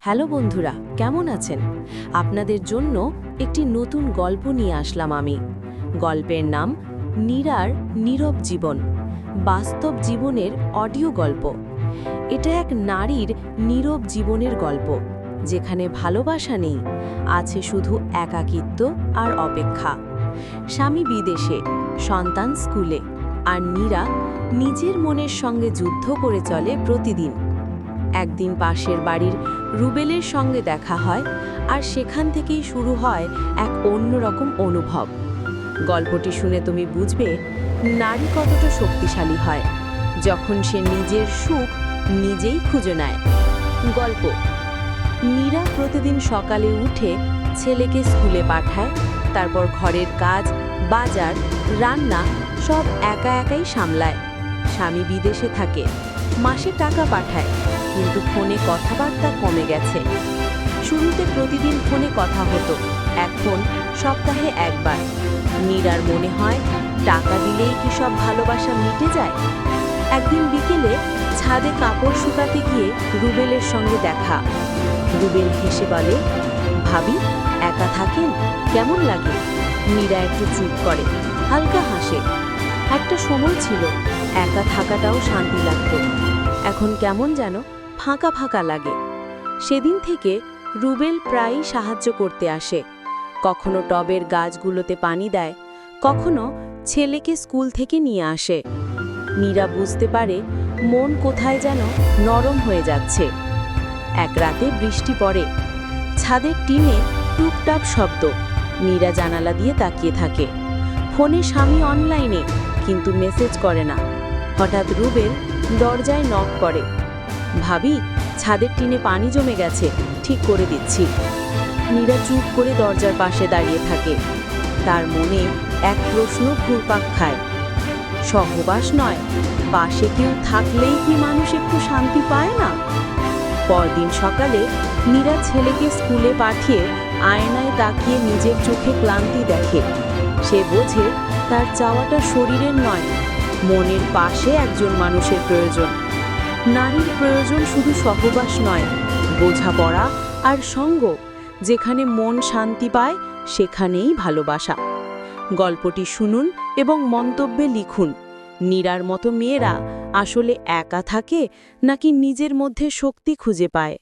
Hello বন্ধুরা, কেমন আছেন? আপনাদের জন্য একটি নতুন গল্প নিয়ে আসলাম আমি। গল্পের নাম নীরার নীরব জীবন, বাস্তব জীবনের অডিও গল্প। এটা এক নারীর নীরব জীবনের গল্প, যেখানে ভালোবাসা নেই, আছে শুধু একাকিত্ব আর অপেক্ষা। স্বামী বিদেশে, সন্তান স্কুলে, আর নীরা নিজের মনের সঙ্গে যুদ্ধ করে চলে প্রতিদিন। একদিন পাশের বাড়ির রুবেলের সঙ্গে দেখা হয়, আর সেখান থেকেই শুরু হয় এক অন্যরকম অনুভব। গল্পটি শুনে তুমি বুঝবে নারী কতটা শক্তিশালী হয় যখন সে নিজের সুখ নিজেই খুঁজে নেয়। গল্প। নীরা প্রতিদিন সকালে উঠে ছেলেকে স্কুলে পাঠায়, তারপর ঘরের কাজ, বাজার, রান্না সব একা একাই সামলায়। স্বামী বিদেশে থাকে, মাসে টাকা পাঠায়, কিন্তু ফোনে কথাবার্তা কমে গেছে। শুরুতে প্রতিদিন ফোনে কথা হতো, এখন সপ্তাহে একবার। নীরার মনে হয় টাকা দিলেই কি সব ভালোবাসা মিটে যায়। একদিন বিকেলে ছাদে কাপড় শুকাতে গিয়ে রুবেলের সঙ্গে দেখা। রুবেল হেসে বলে, ভাবি, একা থাকেন? কেমন লাগে? নীরা একটু চুপ করে, হালকা হাসে। একটা সময় ছিল একা থাকাটাও শান্তি লাগতো, এখন কেমন যেন ফাঁকা ফাঁকা লাগে। সেদিন থেকে রুবেল প্রায়ই সাহায্য করতে আসে, কখনো টবের গাছগুলোতে পানি দেয়, কখনো ছেলেকে স্কুল থেকে নিয়ে আসে। নীরা বুঝতে পারে মন কোথায় যেন নরম হয়ে যাচ্ছে। এক রাতে বৃষ্টি পড়ে, ছাদের টিনে টুপটাপ শব্দ। নীরা জানালা দিয়ে তাকিয়ে থাকে। ফোনে স্বামী অনলাইনে, কিন্তু মেসেজ করে না। হঠাৎ রুবেল দরজায় নক করে, ভাবি, ছাদের টিনে পানি জমে গেছে, ঠিক করে দিচ্ছি। নীরা চুপ করে দরজার পাশে দাঁড়িয়ে থাকে। তার মনে এক প্রশ্ন ঘুরপাক খায়, সহবাস নয়, পাশে কেউ থাকলেই কি মানুষ একটু শান্তি পায় না? পরদিন সকালে নীরা ছেলেকে স্কুলে পাঠিয়ে আয়নায় তাকিয়ে নিজের চোখে ক্লান্তি দেখে। সে বোঝে তার চাওয়াটা শরীরের নয়, মনের পাশে একজন মানুষের প্রয়োজন। নারীর প্রয়োজন শুধু সহবাস নয়, বোঝাপড়া আর সঙ্গ। যেখানে মন শান্তি পায়, সেখানেই ভালোবাসা। গল্পটি শুনুন এবং মন্তব্যে লিখুন, নীরার মতো মেয়েরা আসলে একা থাকে নাকি নিজের মধ্যে শক্তি খুঁজে পায়?